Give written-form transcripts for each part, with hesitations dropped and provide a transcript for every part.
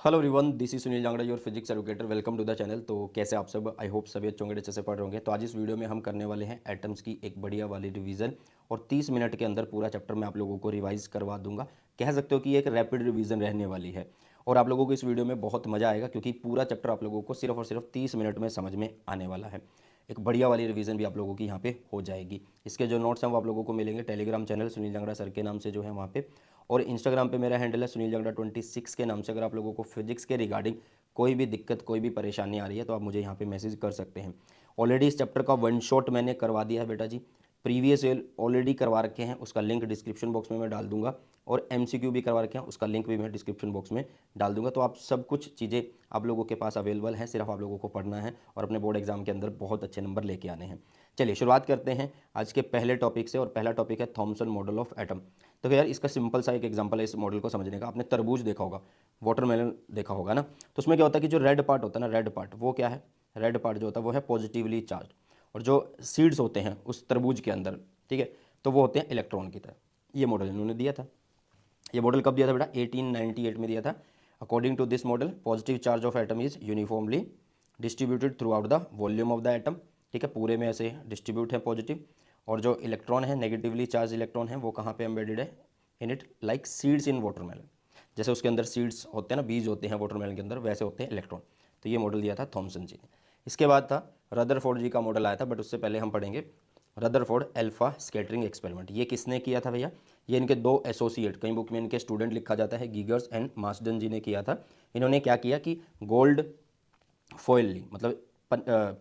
Hello everyone, this is Sunil Jangra, your physics educator. Welcome to the channel. तो कैसे आप सब? आई होप सभी अच्छे होंगे, अच्छे से पढ़ रहे होंगे। तो आज इस वीडियो में हम करने वाले हैं एटम्स की एक बढ़िया वाली रिवीजन, और 30 मिनट के अंदर पूरा चैप्टर मैं आप लोगों को रिवाइज करवा दूंगा। कह सकते हो कि ये एक रैपिड रिवीजन रहने वाली है, और आप लोगों को इस वीडियो में बहुत मजा आएगा, क्योंकि पूरा चैप्टर आप लोगों को सिर्फ और सिर्फ 30 मिनट में समझ में आने वाला है। एक बढ़िया वाली रिवीजन भी आप लोगों की यहाँ पे हो जाएगी। इसके जो नोट्स हैं वो आप लोगों को मिलेंगे Telegram channel Sunil Jangra sir के नाम से जो है वहाँ पे, और इंस्टाग्राम पे मेरा हैंडल है सुनील जांगड़ा 26 के नाम से। अगर आप लोगों को फिजिक्स के रिगार्डिंग कोई भी दिक्कत, कोई भी परेशानी आ रही है तो आप मुझे यहाँ पे मैसेज कर सकते हैं। ऑलरेडी इस चैप्टर का वन शॉट मैंने करवा दिया है बेटा जी, प्रीवियस ऑलरेडी करवा रखे हैं, उसका लिंक डिस्क्रिप्शन बॉक्स में मैं डाल दूंगा, और एमसीक्यू भी करवा रखे हैं, उसका लिंक भी मैं डिस्क्रिप्शन बॉक्स में डाल दूंगा। तो आप सब कुछ चीज़ें आप लोगों के पास अवेलेबल हैं, सिर्फ आप लोगों को पढ़ना है और अपने बोर्ड एग्जाम के अंदर बहुत अच्छे नंबर लेके आने हैं। चलिए शुरुआत करते हैं आज के पहले टॉपिक से, और पहला टॉपिक है थॉमसन मॉडल ऑफ एटम। तो यार इसका सिंपल सा एक एग्जांपल है इस मॉडल को समझने का। आपने तरबूज देखा होगा, वाटरमेलन देखा होगा ना, तो उसमें क्या होता है कि जो रेड पार्ट होता है ना, रेड पार्ट वो क्या है, रेड पार्ट जो होता है वो है पॉजिटिवली चार्ज, और जो सीड्स होते हैं उस तरबूज के अंदर, ठीक है, तो वो होते हैं इलेक्ट्रॉन की तरह। ये मॉडल इन्होंने दिया था। ये मॉडल कब दिया था बेटा? 1898 में दिया था। According to this model, positive charge of atom is uniformly distributed throughout the volume of the atom. ठीक है, पूरे में ऐसे डिस्ट्रीब्यूट है पॉजिटिव, और जो इलेक्ट्रॉन है, नेगेटिवली चार्ज इलेक्ट्रॉन है, वो कहाँ पे एम्बेडेड है? In it like seeds in watermelon. जैसे उसके अंदर सीड्स होते हैं ना, बीज होते हैं वाटरमेलन के अंदर, वैसे होते हैं इलेक्ट्रॉन। तो ये मॉडल दिया था थॉमसन जी ने। इसके बाद था रदरफोर्ड जी का मॉडल आया था, बट उससे पहले हम पढ़ेंगे रदरफोर्ड अल्फा स्कैटरिंग एक्सपेरिमेंट। ये किसने किया था भैया? ये इनके दो एसोसिएट, कई बुक में इनके स्टूडेंट लिखा जाता है, गीगर्स एंड मास्डन जी ने किया था। इन्होंने क्या किया कि गोल्ड फॉयल ली, मतलब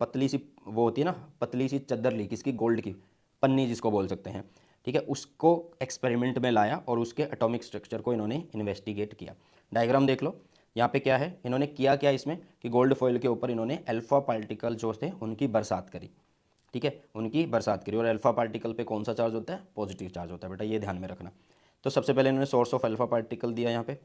पतली सी वो होती है ना, पतली सी चादर ली, किसकी? गोल्ड की, पन्नी जिसको बोल सकते हैं, ठीक है, उसको एक्सपेरिमेंट में लाया और उसके एटॉमिक स्ट्रक्चर को इन्होंने इन्वेस्टिगेट किया। डायग्राम देख लो, यहाँ पे क्या है, इन्होंने किया क्या इसमें कि गोल्ड फॉयल के ऊपर इन्होंने अल्फा पार्टिकल जो थे उनकी बरसात करी। ठीक है, उनकी बरसात करी, और अल्फा पार्टिकल पे कौन सा चार्ज होता है? पॉजिटिव चार्ज होता है बेटा, ये ध्यान में रखना। तो सबसे पहले इन्होंने सोर्स ऑफ अल्फा पार्टिकल दिया यहाँ पे।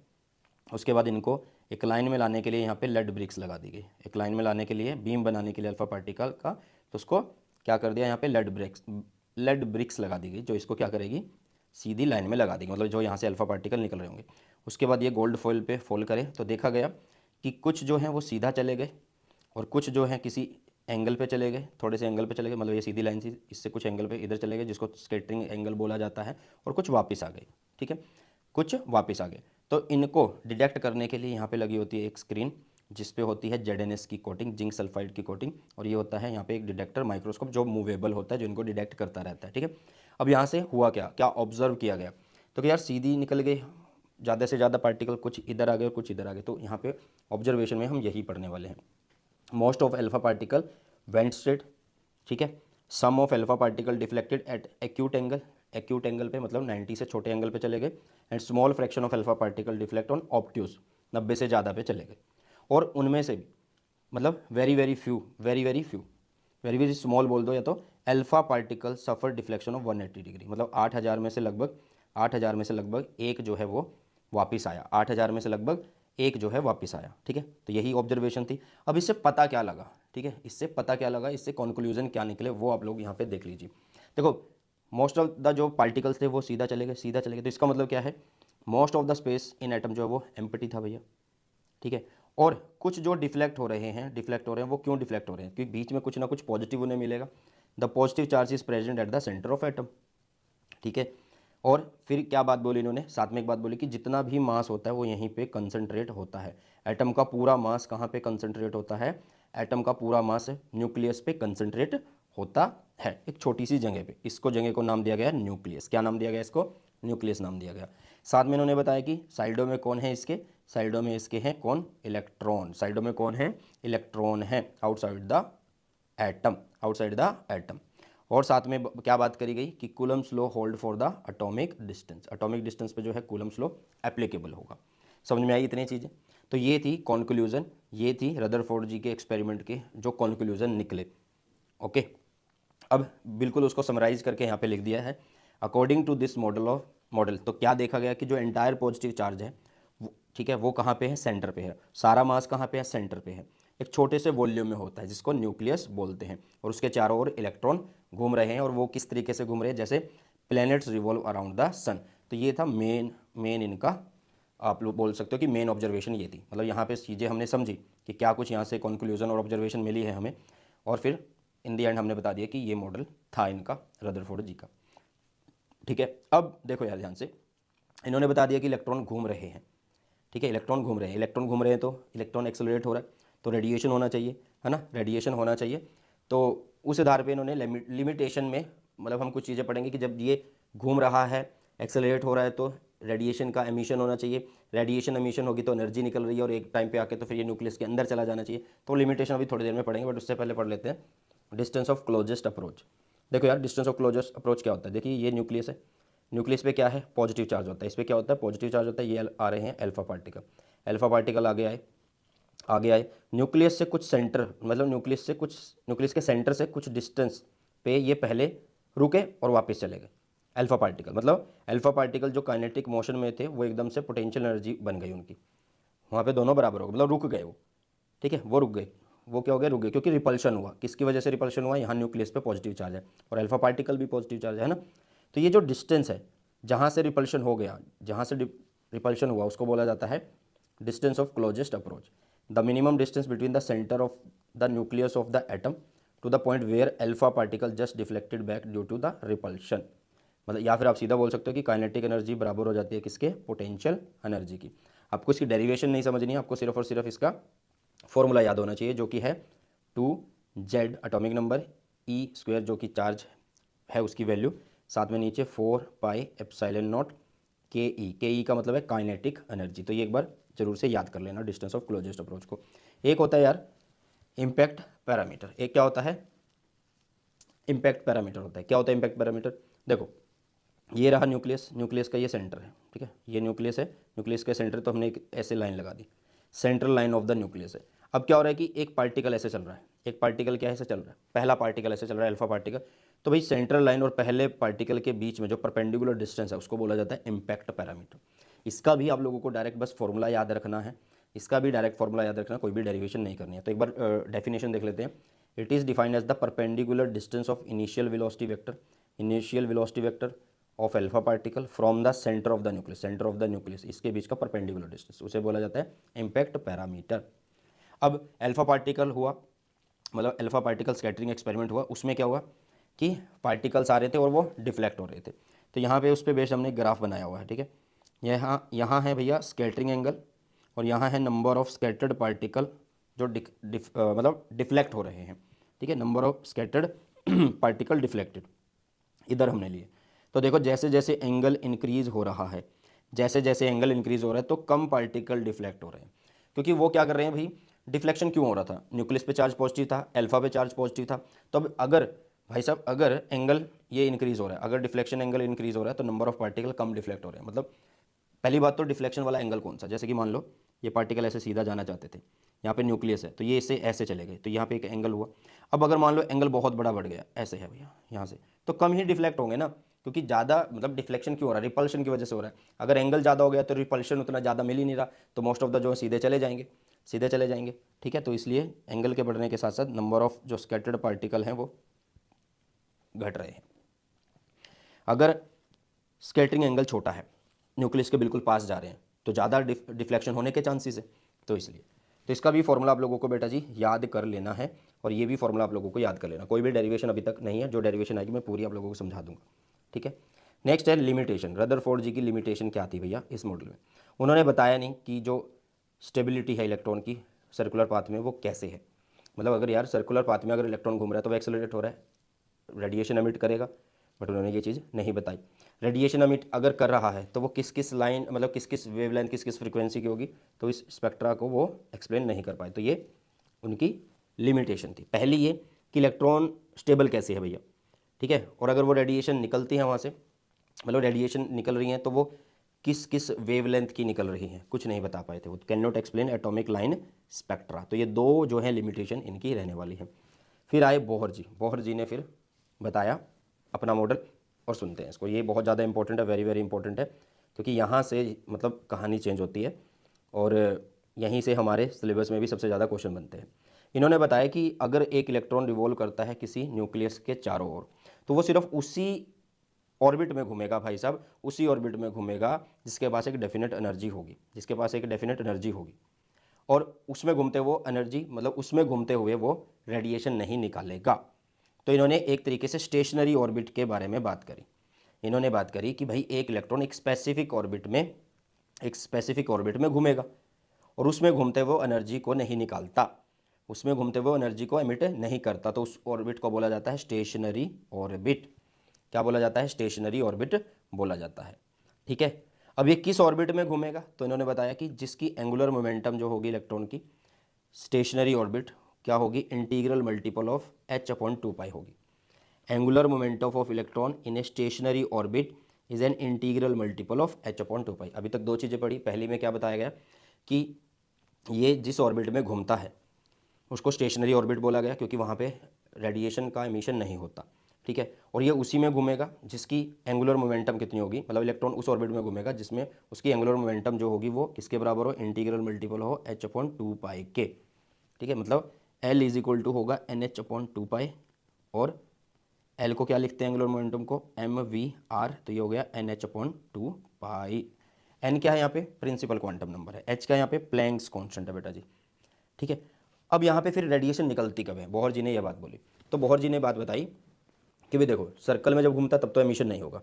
उसके बाद इनको एक लाइन में लाने के लिए यहाँ पे लेड ब्रिक्स लगा दी गई, एक लाइन में लाने के लिए, बीम बनाने के लिए अल्फा पार्टिकल का, तो उसको क्या कर दिया यहाँ पे? लेड ब्रिक्स लगा दी गई, जो इसको क्या करेगी? सीधी लाइन में लगा देगी, मतलब जो यहाँ से अल्फा पार्टिकल निकल रहे होंगे। उसके बाद ये गोल्ड फॉइल पे फॉल करे, तो देखा गया कि कुछ जो है वो सीधा चले गए, और कुछ जो है किसी एंगल पे चले गए, थोड़े से एंगल पे चले गए, मतलब ये सीधी लाइन थी, इससे कुछ एंगल पे इधर चले गए, जिसको स्कैटरिंग एंगल बोला जाता है, और कुछ वापस आ गए। ठीक है, कुछ वापस आ गए। तो इनको डिटेक्ट करने के लिए यहाँ पे लगी होती है एक स्क्रीन, जिस पे होती है ZnS की कोटिंग, जिंक सल्फाइड की कोटिंग, और ये होता है यहाँ पे एक डिटेक्टर माइक्रोस्कोप जो मूवेबल होता है, जो इनको डिटेक्ट करता रहता है। ठीक है, अब यहाँ से हुआ क्या क्या ऑब्जर्व किया गया? तो यार सीधी निकल गई, ज़्यादा से ज़्यादा पार्टिकल कुछ इधर आ गए और कुछ इधर आ गए। तो यहाँ पे ऑब्जर्वेशन में हम यही पढ़ने वाले हैं। Most of alpha particle went straight, ठीक है, some of alpha particle deflected at acute angle, acute angle पे मतलब 90 से छोटे एंगल पे चले गए, and small fraction of alpha particle deflect on obtuse, 90 से ज़्यादा पे चले गए। और उनमें से भी मतलब very very few, very very few, very very small बोल दो, या तो alpha particle suffer deflection of 180 degree, मतलब 8000 में से लगभग, 8000 में से लगभग एक जो है वो वापस आया, 8000 में से लगभग एक जो है वापस आया। ठीक है, तो यही ऑब्जर्वेशन थी। अब इससे पता क्या लगा? ठीक है, इससे पता क्या लगा, इससे कंक्लूजन क्या निकले, वो आप लोग यहाँ पे देख लीजिए। देखो, मोस्ट ऑफ द जो पार्टिकल्स थे वो सीधा चले गए, सीधा चले गए, तो इसका मतलब क्या है? Most of the space in atom जो है वो एम्प्टी था भैया। ठीक है, और कुछ जो डिफ्लेक्ट हो रहे हैं, डिफ्लेक्ट हो रहे हैं, वो क्यों डिफ्लेक्ट हो रहे हैं? क्योंकि बीच में कुछ ना कुछ पॉजिटिव उन्हें मिलेगा। The positive charge is present at the centre of atom. ठीक है, और फिर क्या बात बोली इन्होंने? साथ में एक बात बोली कि जितना भी मास होता है वो यहीं पे कंसंट्रेट होता है। एटम का पूरा मास कहाँ पे कंसंट्रेट होता है? एटम का पूरा मास न्यूक्लियस पे कंसंट्रेट होता है, एक छोटी सी जगह पे। इसको जगह को नाम दिया गया न्यूक्लियस। क्या नाम दिया गया इसको? न्यूक्लियस नाम दिया गया। साथ में इन्होंने बताया कि साइडों में कौन है इसके? साइडों में इसके हैं कौन? इलेक्ट्रॉन। साइडों में कौन है? इलेक्ट्रॉन है, outside the atom, outside the atom. और साथ में क्या बात करी गई कि Coulomb's law hold for the atomic distance, atomic distance पे जो है कूलम्स लॉ एप्लीकेबल होगा। समझ में आई इतनी चीज़ें? तो ये थी कॉन्क्लूजन, ये थी रदरफोर्ड जी के एक्सपेरिमेंट के जो कॉन्क्लूजन निकले। ओके, अब बिल्कुल उसको समराइज करके यहाँ पे लिख दिया है। अकॉर्डिंग टू दिस मॉडल, तो क्या देखा गया कि जो एंटायर पॉजिटिव चार्ज है ठीक है, वो कहाँ पे है? सेंटर पे है। सारा मास कहाँ पे है? सेंटर पे है। एक छोटे से वॉल्यूम में होता है जिसको न्यूक्लियस बोलते हैं, और उसके चारों ओर इलेक्ट्रॉन घूम रहे हैं, और वो किस तरीके से घूम रहे हैं? जैसे प्लैनेट्स रिवॉल्व अराउंड द सन। तो ये था मेन इनका आप लोग बोल सकते हो कि मेन ऑब्जर्वेशन ये थी। मतलब यहाँ पे चीज़ें हमने समझी कि क्या कुछ यहाँ से कंक्लूजन और ऑब्जर्वेशन मिली है हमें, और फिर इन दी एंड हमने बता दिया कि ये मॉडल था इनका, रदरफोर्ड जी का। ठीक है, अब देखो यार ध्यान से, इन्होंने बता दिया कि इलेक्ट्रॉन घूम रहे हैं। ठीक है, इलेक्ट्रॉन घूम रहे हैं, इलेक्ट्रॉन घूम रहे हैं तो इलेक्ट्रॉन एक्सेलरेट हो रहा है, तो रेडिएशन होना चाहिए, है ना, रेडिएशन होना चाहिए। तो उस आधार पे इन्होंने लिमिटेशन में, मतलब हम कुछ चीज़ें पढ़ेंगे कि जब ये घूम रहा है, एक्सेलरेट हो रहा है, तो रेडिएशन का एमिशन होना चाहिए, रेडिएशन एमिशन होगी तो एनर्जी निकल रही है, और एक टाइम पे आके तो फिर ये न्यूक्लियस के अंदर चला जाना चाहिए। तो लिमिटेशन अभी थोड़ी देर में पढ़ेंगे, बट उससे पहले पढ़ लेते हैं डिस्टेंस ऑफ क्लोजेस्ट अप्रोच। देखो यार, डिस्टेंस ऑफ क्लोजेस्ट अप्रोच क्या होता है, देखिए ये न्यूक्लियस है, न्यूक्लियस पे क्या है, पॉजिटिव चार्ज होता है, इस पर क्या होता है, पॉजिटिव चार्ज होता है। ये आ रहे हैं अल्फा पार्टिकल, अल्फा पार्टिकल आगे आए न्यूक्लियस से कुछ सेंटर, मतलब न्यूक्लियस के सेंटर से कुछ डिस्टेंस पे ये पहले रुके और वापस चले गए। अल्फा पार्टिकल, मतलब अल्फा पार्टिकल जो काइनेटिक मोशन में थे वो एकदम से पोटेंशियल एनर्जी बन गई उनकी, वहाँ पे दोनों बराबर हो गए, मतलब रुक गए वो। ठीक है, वो रुक गए, वो क्या हो गया, रुक गए, क्योंकि रिपल्शन हुआ। किसकी वजह से रिपल्शन हुआ, यहाँ न्यूक्लियस पे पॉजिटिव चार्ज है और अल्फा पार्टिकल भी पॉजिटिव चार्ज है ना। तो ये जो डिस्टेंस है जहाँ से रिपल्शन हो गया, जहाँ से रिपल्शन हुआ, उसको बोला जाता है distance of closest approach. The minimum distance between the centre of the nucleus of the atom to the point where alpha particle just deflected back due to the repulsion. मतलब या फिर आप सीधा बोल सकते हो कि काइनेटिक एनर्जी बराबर हो जाती है किसके, पोटेंशियल एनर्जी की। आपको इसकी डेरिवेशन नहीं समझनी है, आपको सिर्फ और सिर्फ इसका फॉर्मूला याद होना चाहिए, जो कि है 2Z atomic number, E square जो कि चार्ज है उसकी वैल्यू, साथ में नीचे 4 पाई एप्सिलॉन नॉट के ई का मतलब है काइनेटिक एनर्जी। तो ये एक बार जरूर से याद कर लेना डिस्टेंस ऑफ क्लोजेस्ट अप्रोच को। एक होता है यार इम्पैक्ट पैरामीटर, एक क्या होता है, इम्पैक्ट पैरामीटर होता है। क्या होता है इम्पैक्ट पैरामीटर, देखो ये रहा न्यूक्लियस, न्यूक्लियस का ये सेंटर है, ठीक है, ये न्यूक्लियस है, न्यूक्लियस के सेंटर, तो हमने एक ऐसे लाइन लगा दी, central line of the nucleus है। अब क्या हो रहा है कि एक पार्टिकल ऐसे चल रहा है, एक पार्टिकल क्या ऐसे चल रहा है, पहला पार्टिकल ऐसे चल रहा है, अल्फा पार्टिकल। तो भाई सेंट्रल लाइन और पहले पार्टिकल के बीच में जो परपेंडिकुलर डिस्टेंस है उसको बोला जाता है इम्पैक्ट पैरामीटर। इसका भी आप लोगों को डायरेक्ट बस फॉर्मूला याद रखना है, इसका भी डायरेक्ट फॉर्मूला याद रखना, कोई भी डेरिवेशन नहीं करनी है। तो एक बार डेफिनेशन देख लेते हैं। It is defined as the perpendicular distance of initial velocity vector, initial velocity vector of alpha particle from the centre of the nucleus, centre of the nucleus, इसके बीच का परपेंडिकुलर डिस्टेंस, उसे बोला जाता है इम्पैक्ट पैरामीटर। अब alpha particle हुआ, मतलब अल्फा पार्टिकल स्कैटरिंग एक्सपेरिमेंट हुआ, उसमें क्या हुआ कि पार्टिकल्स आ रहे थे और वो डिफ्लेक्ट हो रहे थे। तो यहाँ पे उस पर बेस्ड हमने ग्राफ बनाया हुआ है, ठीक है। यहाँ है भैया स्कैटरिंग एंगल, और यहाँ है नंबर ऑफ स्कैटर्ड पार्टिकल जो मतलब डिफ्लेक्ट हो रहे हैं, ठीक है, number of scattered particle deflected इधर हमने लिए। तो देखो जैसे जैसे एंगल इंक्रीज हो रहा है, जैसे जैसे एंगल इंक्रीज हो रहा है तो कम पार्टिकल डिफ्लेक्ट हो रहे हैं, क्योंकि वो क्या कर रहे हैं भाई, डिफ्लेक्शन क्यों हो रहा था, न्यूक्लियस पे चार्ज पॉजिटिव था, अल्फा पे चार्ज पॉजिटिव था। तो अब अगर भाई साहब अगर एंगल ये इंक्रीज हो रहा है, अगर डिफ्लेक्शन एंगल इंक्रीज हो रहा है तो number of particle come deflect हो रहे हैं। मतलब पहली बात तो डिफ्लेक्शन वाला एंगल कौन सा, जैसे कि मान लो ये पार्टिकल ऐसे सीधा जाना चाहते थे, यहाँ पे न्यूक्लियस है तो ये इससे ऐसे चले गए, तो यहाँ पे एक एंगल हुआ। अब अगर मान लो एंगल बहुत बड़ा बढ़ गया, ऐसे है भैया यहाँ से, तो कम ही डिफ्लेक्ट होंगे ना, क्योंकि ज़्यादा मतलब डिफ्लेक्शन क्यों हो रहा है, रिपल्शन की वजह से हो रहा है। अगर एंगल ज़्यादा हो गया तो रिपल्शन उतना ज़्यादा मिल ही नहीं रहा, तो मोस्ट ऑफ द जो सीधे चले जाएंगे, सीधे चले जाएंगे, ठीक है। तो इसलिए एंगल के बढ़ने के साथ साथ नंबर ऑफ जो स्कैटर्ड पार्टिकल हैं वो घट रहे हैं। अगर स्कैटरिंग एंगल छोटा है, न्यूक्लियस के बिल्कुल पास जा रहे हैं, तो ज़्यादा डिफ्लेक्शन होने के चांसेस है, तो इसलिए तो इसका भी फॉर्मूला आप लोगों को बेटा जी याद कर लेना है, और ये भी फॉर्मूला आप लोगों को याद कर लेना। कोई भी डेरिवेशन अभी तक नहीं है, जो डेरिवेशन आएगी मैं पूरी आप लोगों को समझा दूंगा, ठीक है। नेक्स्ट है लिमिटेशन। रदरफोर्ड जी की लिमिटेशन क्या थी भैया इस मॉडल में, उन्होंने बताया नहीं कि जो स्टेबिलिटी है इलेक्ट्रॉन की सर्कुलर पाथ में वो कैसे है। मतलब अगर यार सर्कुलर पाथ में अगर इलेक्ट्रॉन घूम रहा है तो वो एक्सेलरेट हो रहा है, रेडिएशन एमिट करेगा, बट उन्होंने ये चीज़ नहीं बताई। रेडिएशन एमिट अगर कर रहा है तो वो किस किस लाइन, मतलब किस किस वेवलेंथ, किस किस फ्रीक्वेंसी की होगी, तो इस स्पेक्ट्रा को वो एक्सप्लेन नहीं कर पाए। तो ये उनकी लिमिटेशन थी। पहली ये कि इलेक्ट्रॉन स्टेबल कैसे है भैया, ठीक है, और अगर वो रेडिएशन निकलती है वहाँ से, मतलब रेडिएशन निकल रही हैं तो वो किस किस वेवलेंथ की निकल रही हैं, कुछ नहीं बता पाए थे वो, can not explain atomic line spectra. तो ये दो जो है लिमिटेशन इनकी रहने वाली है। फिर आए बोहर जी, बोहर जी ने फिर बताया अपना मॉडल, और सुनते हैं इसको। ये बहुत ज़्यादा इंपॉर्टेंट है, वेरी वेरी इंपॉर्टेंट है, क्योंकि यहाँ से मतलब कहानी चेंज होती है और यहीं से हमारे सिलेबस में भी सबसे ज़्यादा क्वेश्चन बनते हैं। इन्होंने बताया कि अगर एक इलेक्ट्रॉन रिवॉल्व करता है किसी न्यूक्लियस के चारों ओर, तो वो सिर्फ उसी ऑर्बिट में घूमेगा भाई साहब, उसी ऑर्बिट में घूमेगा जिसके पास एक डेफिनेट एनर्जी होगी, जिसके पास एक डेफिनेट एनर्जी होगी, और उसमें घूमते वो एनर्जी मतलब उसमें घूमते हुए वो रेडिएशन नहीं निकालेगा। तो इन्होंने एक तरीके से स्टेशनरी ऑर्बिट के बारे में बात करी। इन्होंने बात करी कि भाई एक इलेक्ट्रॉन एक स्पेसिफिक ऑर्बिट में घूमेगा और उसमें घूमते वो एनर्जी को नहीं निकालता, उसमें घूमते वो एनर्जी को एमिट नहीं करता, तो उस ऑर्बिट को बोला जाता है स्टेशनरी ऑर्बिट। क्या बोला जाता है? स्टेशनरी ऑर्बिट बोला जाता है। ठीक है, अब ये किस ऑर्बिट में घूमेगा? तो इन्होंने बताया कि जिसकी एंगुलर मोमेंटम जो होगी इलेक्ट्रॉन की स्टेशनरी ऑर्बिट क्या होगी? इंटीग्रल मल्टीपल ऑफ h/2 होगी। Angular momentum of electron in a stationary orbit is an integral multiple of h/2। अभी तक दो चीज़ें पढ़ी। पहली में क्या बताया गया कि ये जिस ऑर्बिट में घूमता है उसको स्टेशनरी ऑर्बिट बोला गया क्योंकि वहाँ पे रेडिएशन का एमिशन नहीं होता। ठीक है, और ये उसी में घूमेगा जिसकी एंगुलर मोमेंटम कितनी होगी, मतलब इलेक्ट्रॉन उस ऑर्बिट में घूमेगा जिसमें उसकी एंगुलर मोमेंटम जो होगी वो किसके बराबर हो? इंटीग्रल मल्टीपल हो h/2 के। ठीक है, मतलब L इज इक्वल टू होगा NH/2 और L को क्या लिखते हैं एंगुलर मोमेंटम को? mv/r, तो ये हो गया NH/2। n क्या है यहाँ पे? प्रिंसिपल क्वांटम नंबर है। h क्या है यहाँ पे? प्लैंक्स कांस्टेंट है बेटा जी। ठीक है, अब यहाँ पे फिर रेडिएशन निकलती कब है? बोहर जी ने यह बात बोली। तो बोहर जी ने बात बताई कि भाई देखो, सर्कल में जब घूमता तब तो एमिशन नहीं होगा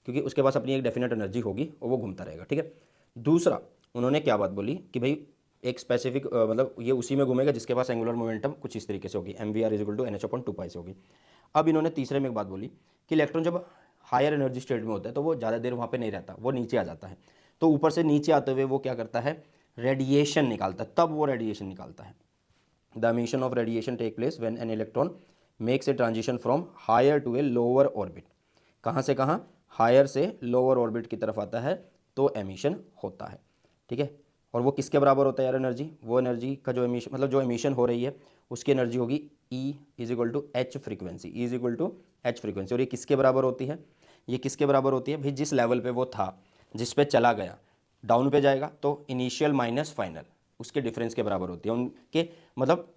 क्योंकि उसके पास अपनी एक डेफिनेट एनर्जी होगी और वो घूमता रहेगा। ठीक है, दूसरा उन्होंने क्या बात बोली कि भाई एक स्पेसिफिक मतलब ये उसी में घूमेगा जिसके पास एंगुलर मोमेंटम कुछ इस तरीके से होगी, mvr is equal to NH/2 से होगी। अब इन्होंने तीसरे में एक बात बोली कि इलेक्ट्रॉन जब हायर एनर्जी स्टेट में होता है तो वो ज़्यादा देर वहाँ पे नहीं रहता, वो नीचे आ जाता है। तो ऊपर से नीचे आते हुए वो क्या करता है? रेडिएशन निकालता है, तब वो रेडिएशन निकालता है। The emission of radiation take place when an electron makes a transition from higher to a lower orbit। कहाँ से कहाँ? हायर से लोअर ऑर्बिट की तरफ आता है तो एमिशन होता है। ठीक है, और वो किसके बराबर होता है यार एनर्जी? वो एनर्जी का जो एमिशन मतलब जो एमिशन हो रही है उसकी एनर्जी होगी E is equal to h frequency, E is equal to h frequency. और ये किसके बराबर होती है? ये किसके बराबर होती है भाई? जिस लेवल पे वो था, जिस पे चला गया, डाउन पे जाएगा तो इनिशियल माइनस फाइनल उसके डिफरेंस के बराबर होती है। उनके मतलब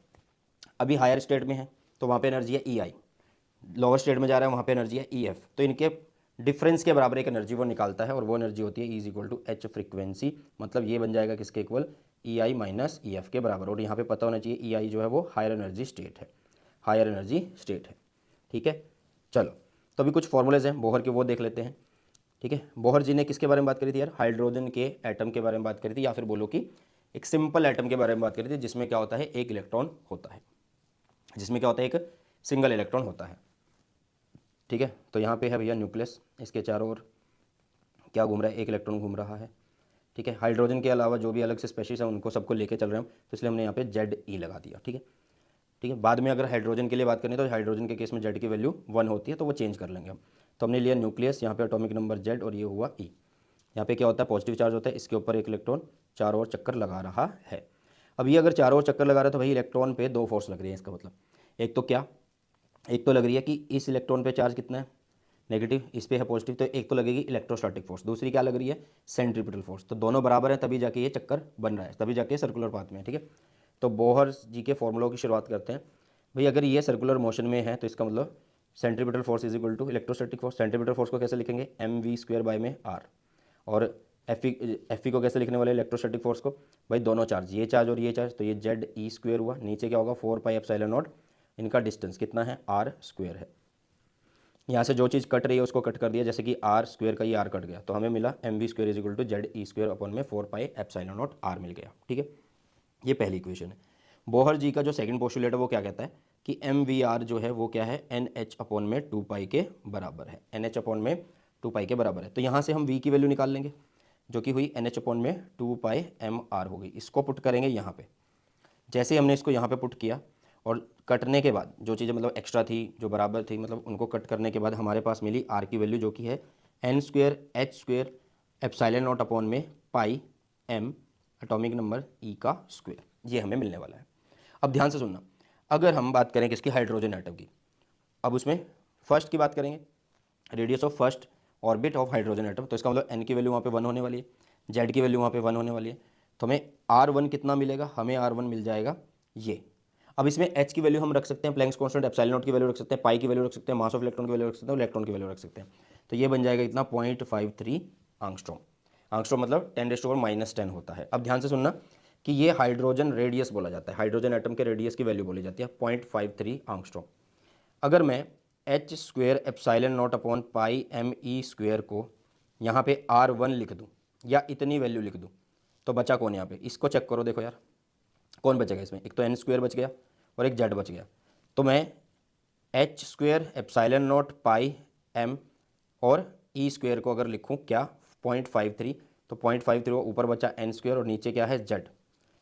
अभी हायर स्टेट में है तो वहाँ पे एनर्जी है EI, लोअर स्टेट में जा रहा है वहाँ पे एनर्जी है EF, तो इनके डिफरेंस के बराबर एक एनर्जी वो निकालता है और वो एनर्जी होती है E is equal to h frequency. मतलब ये बन जाएगा किसके इक्वल? EI माइनस EF के बराबर। और यहाँ पे पता होना चाहिए EI जो है वो हायर एनर्जी स्टेट है, हायर एनर्जी स्टेट है। ठीक है, चलो तो अभी कुछ फॉर्मूलेज हैं बोहर के, वो देख लेते हैं। ठीक है, बोहर जी ने किसके बारे में बात करी थी यार? हाइड्रोजन के एटम के बारे में बात करी थी, या फिर बोलो कि एक सिंपल एटम के बारे में बात करी थी जिसमें क्या होता है? एक इलेक्ट्रॉन होता है, जिसमें क्या होता है? एक सिंगल इलेक्ट्रॉन होता है। ठीक है, तो यहाँ पे है भैया न्यूक्लियस, इसके चारों ओर क्या घूम रहा है? एक इलेक्ट्रॉन घूम रहा है। ठीक है, हाइड्रोजन के अलावा जो भी अलग से स्पेशीज है उनको सबको लेके चल रहे हैं, तो इसलिए हमने यहाँ पे ZE लगा दिया। ठीक है, ठीक है, बाद में अगर हाइड्रोजन के लिए बात करें तो हाइड्रोजन के केस में Z की वैल्यू 1 होती है तो वो चेंज कर लेंगे हम। तो हमने लिया न्यूक्लियस, यहाँ पे एटॉमिक नंबर Z और ये हुआ E। यहाँ पे क्या होता है? पॉजिटिव चार्ज होता है, इसके ऊपर एक इलेक्ट्रॉन चारों ओर चक्कर लगा रहा है। अब ये अगर चारों ओर चक्कर लगा रहा है तो भाई इलेक्ट्रॉन पे दो फोर्स लग रही है। इसका मतलब एक तो क्या? एक तो लग रही है कि इस इलेक्ट्रॉन पे चार्ज कितना है? नेगेटिव, इस पे है पॉजिटिव, तो एक तो लगेगी इलेक्ट्रोस्टैटिक फोर्स, दूसरी क्या लग रही है? Centripetal force. तो दोनों बराबर है तभी जाके ये चक्कर बन रहा है, तभी जाके सर्कुलर पाथ में है। ठीक है, तो बोहर जी के फॉर्मूलों की शुरुआत करते हैं। भाई अगर ये सर्कुलर मोशन में है तो इसका मतलब centripetal force is equal to electrostatic force. Centripetal force को कैसे लिखेंगे? mv² बाय में r। और एफ को कैसे लिखने वाले? इलेक्ट्रोस्टैटिक फोर्स को भाई दोनों चार्ज, ये चार्ज और ये चार्ज, तो ये ZE² हुआ, नीचे क्या होगा? 4πε0, इनका डिस्टेंस कितना है? r² है। यहाँ से जो चीज़ कट रही है उसको कट कर दिया, जैसे कि r² का ये r कट गया तो हमें मिला mv² is equal to ZE² अपन में 4πε0 r मिल गया। ठीक है, ये पहली इक्वेशन है। बोहर जी का जो सेकंड पोस्टुलेट है वो क्या कहता है कि mvr जो है वो क्या है? NH/2 के बराबर है, NH/2 के बराबर है। तो यहाँ से हम v की वैल्यू निकाल लेंगे जो कि हुई NH/2πmr हो गई। इसको पुट करेंगे यहाँ पे। जैसे ही हमने इसको यहाँ पे पुट किया और कटने के बाद जो चीज़ें मतलब एक्स्ट्रा थी, जो बराबर थी, मतलब उनको कट करने के बाद हमारे पास मिली r की वैल्यू जो कि है n² h²ε0 में पाई m एटॉमिक नंबर E का स्क्वायर, ये हमें मिलने वाला है। अब ध्यान से सुनना, अगर हम बात करें किसकी? हाइड्रोजन एटम की। अब उसमें फर्स्ट की बात करेंगे, radius of first orbit of hydrogen atom, तो इसका मतलब n की वैल्यू वहाँ पे 1 होने वाली है, Z की वैल्यू वहाँ पे 1 होने वाली है। तो हमें R1 कितना मिलेगा? हमें R1 मिल जाएगा ये। अब इसमें एच की वैल्यू हम रख सकते हैं प्लैंक्स कांस्टेंट, एप्सिलॉन नॉट की वैल्यू रख सकते हैं, पाई की वैल्यू रख सकते हैं, मास ऑफ इलेक्ट्रॉन की वैल्यू रख सकते हैं और इलेक्ट्रॉन की वैल्यू रख सकते हैं। तो ये बन जाएगा इतना 0.53 आंगस्ट्रॉम। आंगस्ट्रॉम मतलब 10⁻⁻10 होता है। अब ध्यान से सुनना कि ये हाइड्रोजन रेडियस बोला जाता है, हाइड्रोजन एटम के रेडियस की वैल्यू बोली जाती है 0.53 आंगस्ट्रॉम। अगर मैं h square epsilon naught upon pi m e square को यहाँ पे R1 लिख दूँ या इतनी वैल्यू लिख दूँ, तो बचा कौन यहाँ पे, इसको चेक करो। देखो यार कौन बचेगा इसमें, एक तो एन स्क्वेयर बच गया और एक जेड बच गया। तो मैं h square epsilon naught pi m और ई स्क्वेयर को अगर लिखूँ क्या 0.53, तो 0.53 ऊपर बचा एन स्क्वेयर और नीचे क्या है जेड,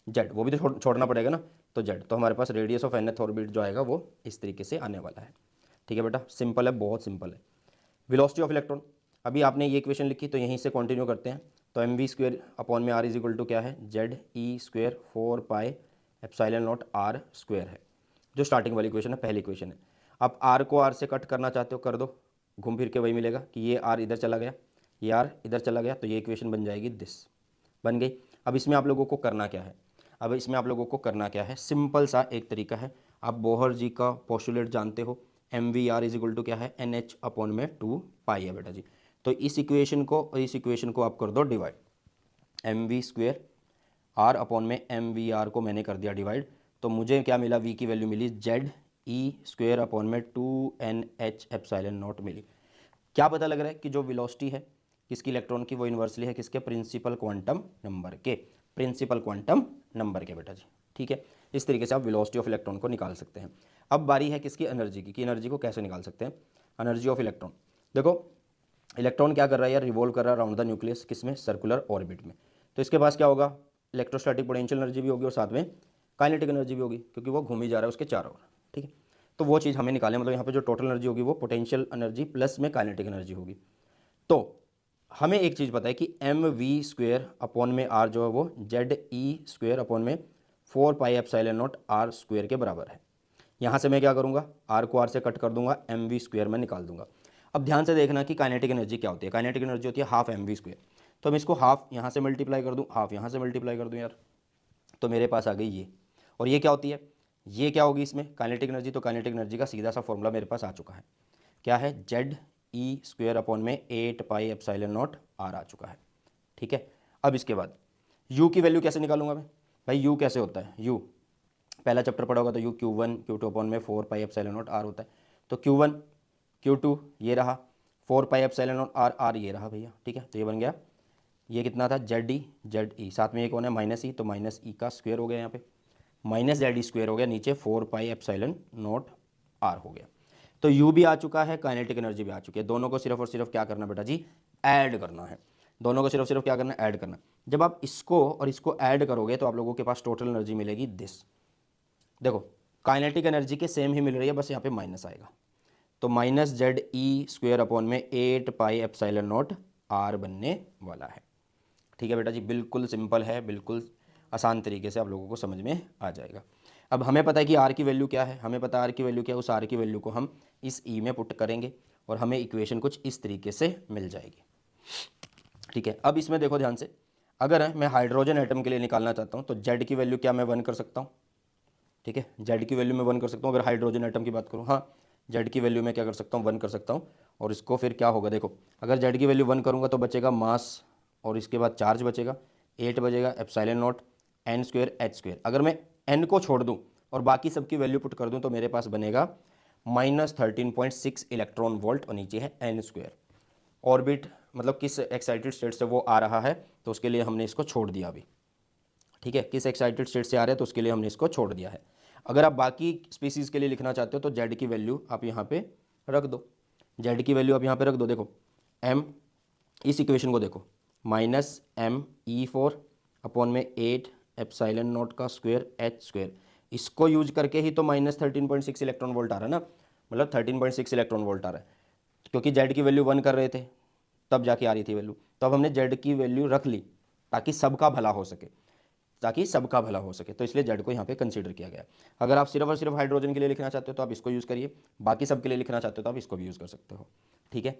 जेड वो भी तो छोड़ना पड़ेगा ना, तो जेड। तो हमारे पास रेडियस ऑफ nth ऑर्बिट जो आएगा वो इस तरीके से आने वाला है। ठीक है बेटा, सिंपल है, बहुत सिंपल है। वेलोसिटी ऑफ इलेक्ट्रॉन, अभी आपने ये इक्वेशन लिखी तो यहीं से कंटिन्यू करते हैं। तो एम वी स्क्वेयर अपॉन में आर इज इक्वल टू क्या है, Z e square 4 pi epsilon naught r square है, जो स्टार्टिंग वाली इक्वेशन है, पहली इक्वेशन है। आप आर को आर से कट करना चाहते हो कर दो, घूम फिर के वही मिलेगा कि ये आर इधर चला गया, ये आर इधर चला गया, तो ये इक्वेशन बन जाएगी दिस, बन गई। अब इसमें आप लोगों को करना क्या है, अब इसमें आप लोगों को करना क्या है, सिंपल सा एक तरीका है। आप बोहर जी का पोस्टुलेट जानते हो, m v r is equal to क्या है, एन एच अपॉन में 2 पाई है बेटा जी। तो इस इक्वेशन को और इस इक्वेशन को आप कर दो divide, m v square r upon में एम वी आर को मैंने कर दिया डिवाइड, तो मुझे क्या मिला, वी की वैल्यू मिली जेड ई स्क्वेयर अपॉन में 2 NH एप्सिलॉन नॉट मिली। क्या पता लग रहा है कि जो वेलोसिटी है किसकी, इलेक्ट्रॉन की, वो इन्वर्सली है किसके, प्रिंसिपल क्वांटम नंबर के, प्रिंसिपल क्वांटम नंबर के बेटा जी। ठीक है, इस तरीके से आप वेलोसिटी ऑफ इलेक्ट्रॉन को निकाल सकते हैं। अब बारी है किसकी, एनर्जी की, कि एनर्जी को कैसे निकाल सकते हैं। एनर्जी ऑफ इलेक्ट्रॉन, देखो इलेक्ट्रॉन क्या कर रहा है यार, रिवॉल्व कर रहा है अराउंड द न्यूक्लियस, किसमें, सर्कुलर ऑर्बिट में। तो इसके पास क्या होगा, इलेक्ट्रोस्टैटिक पोटेंशियल एनर्जी भी होगी और साथ में काइनेटिक एनर्जी भी होगी, क्योंकि वो घूम ही जा रहा है उसके चारों ओर। ठीक है, तो वो चीज़ हमें निकालें, मतलब यहाँ पे जो टोटल एनर्जी होगी वो पोटेंशियल एनर्जी प्लस में काइनेटिक एनर्जी होगी। तो हमें एक चीज़ पता है कि एम वी स्क्वेयर अपॉन में आर जो है वो जेड ई स्क्वेयर अपॉन में 4 pi epsilon naught r square के बराबर है। यहाँ से मैं क्या करूँगा, आर को आर से कट कर दूंगा, एम वी स्क्वेयर में निकाल दूंगा। अब ध्यान से देखना कि काइनेटिक एनर्जी क्या होती है, काइनेटिक एनर्जी होती है हाफ एम वी स्क्वेयर। तो मैं इसको हाफ यहाँ से मल्टीप्लाई कर दूँ, हाफ यहाँ से मल्टीप्लाई कर दूँ यार, तो मेरे पास आ गई ये। और ये क्या होती है, ये क्या होगी इसमें, काइनेटिक एनर्जी। तो काइनेटिक एनर्जी का सीधा सा फॉर्मूला मेरे पास आ चुका है, क्या है, जेड ई स्क्वेयर अपॉन में 8 पाई एप्सिलॉन नॉट आर आ चुका है। ठीक है, अब इसके बाद यू की वैल्यू कैसे निकालूंगा मैं, भाई यू कैसे होता है, यू पहला चैप्टर पढ़ा होगा, तो यू Q1 Q2 अपॉन में 4 पाई एप्सिलॉन नॉट आर होता है। तो Q1 Q2 ये रहा, 4 pi epsilon naught r, r ये रहा भैया। ठीक है, तो ये बन गया, ये कितना था, जेड ई, साथ में ये कौन है, माइनस ई, तो माइनस ई का स्क्वायर हो गया यहाँ पे, माइनस जेड ई स्क्वायर हो गया, नीचे 4 पाई एप्सिलॉन नॉट आर हो गया। तो यू भी आ चुका है, काइनेटिक एनर्जी भी आ चुकी है, दोनों को सिर्फ और सिर्फ क्या करना बेटा जी, ऐड करना है। दोनों को सिर्फ सिर्फ क्या करना है, ऐड करना। जब आप इसको और इसको ऐड करोगे तो आप लोगों के पास टोटल एनर्जी मिलेगी दिस। देखो काइनेटिक एनर्जी के सेम ही मिल रही है, बस यहाँ पे माइनस आएगा, तो minus Z e square upon में 8 पाई एप्सिलॉन नॉट आर बनने वाला है। ठीक है बेटा जी, बिल्कुल सिंपल है, बिल्कुल आसान तरीके से आप लोगों को समझ में आ जाएगा। अब हमें पता है कि आर की वैल्यू क्या है, हमें पता है आर की वैल्यू क्या है, उस आर की वैल्यू को हम इस ई में पुट करेंगे और हमें इक्वेशन कुछ इस तरीके से मिल जाएगी। ठीक है, अब इसमें देखो ध्यान से, अगर मैं हाइड्रोजन एटम के लिए निकालना चाहता हूँ तो जेड की वैल्यू क्या मैं 1 कर सकता हूँ। ठीक है, जेड की वैल्यू मैं 1 कर सकता हूँ, अगर हाइड्रोजन एटम की बात करूँ, हाँ जेड की वैल्यू मैं क्या कर सकता हूँ, 1 कर सकता हूँ। और इसको फिर क्या होगा, देखो अगर जेड की वैल्यू 1 करूँगा तो बचेगा मास और इसके बाद चार्ज बचेगा, 8 बचेगा epsilon not an square H square. अगर मैं एन को छोड़ दूँ और बाकी सबकी वैल्यू पुट कर दूँ तो मेरे पास बनेगा -13.6 इलेक्ट्रॉन वोल्ट और नीचे है एन स्क्वेयर। ऑर्बिट मतलब किस एक्साइटेड स्टेट से वो आ रहा है, तो उसके लिए हमने इसको छोड़ दिया अभी। ठीक है, किस एक्साइटेड स्टेट से आ रहे हैं तो उसके लिए हमने इसको छोड़ दिया है। अगर आप बाकी स्पीसीज़ के लिए लिखना चाहते हो तो जेड की वैल्यू आप यहाँ पे रख दो, जेड की वैल्यू आप यहाँ पे रख दो। देखो एम, इस इक्वेशन को देखो, -m(e4) अपॉन में 8 एप्सिलॉन नॉट का स्क्वायर एच स्क्वायर, इसको यूज करके ही तो -13.6 इलेक्ट्रॉन वोल्ट आ रहा है ना, मतलब 13.6 इलेक्ट्रॉन वोल्ट आ रहा है, क्योंकि जेड की वैल्यू 1 कर रहे थे तब जाके आ रही थी वैल्यू। तो अब हमने जेड की वैल्यू रख ली ताकि सबका भला हो सके, ताकि सबका भला हो सके, तो इसलिए जेड को यहाँ पे कंसीडर किया गया। अगर आप सिर्फ और सिर्फ हाइड्रोजन के लिए लिखना चाहते हो तो आप इसको यूज़ करिए, बाकी सब के लिए लिखना चाहते हो तो आप इसको भी यूज़ कर सकते हो। ठीक है,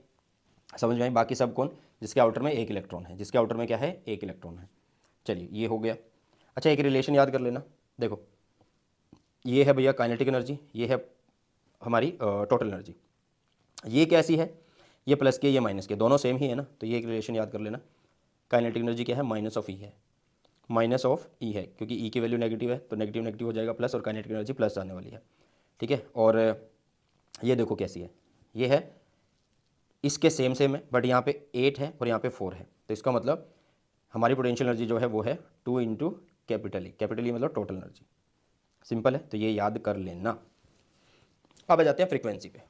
समझ में आई, बाकी सब कौन, जिसके आउटर में एक इलेक्ट्रॉन है, जिसके आउटर में क्या है, एक इलेक्ट्रॉन है। चलिए ये हो गया। अच्छा एक रिलेशन याद कर लेना, देखो ये है भैया काइनेटिक एनर्जी, ये है हमारी टोटल एनर्जी। ये कैसी है, ये प्लस के ये माइनस के दोनों सेम ही है ना, तो ये एक रिलेशन याद कर लेना। काइनेटिक एनर्जी क्या है, माइनस ऑफ ई है, माइनस ऑफ ई है, क्योंकि ई की वैल्यू नेगेटिव है तो नेगेटिव नेगेटिव हो जाएगा प्लस, और काइनेटिक एनर्जी प्लस आने वाली है। ठीक है, और ये देखो कैसी है, ये है इसके सेम सेम है, बट यहाँ पे 8 है और यहाँ पे 4 है, तो इसका मतलब हमारी पोटेंशियल एनर्जी जो है वो है 2 इंटू कैपिटल ई मतलब टोटल एनर्जी। सिंपल है, तो ये याद कर लेना। अब आ जाते हैं फ्रीक्वेंसी पे।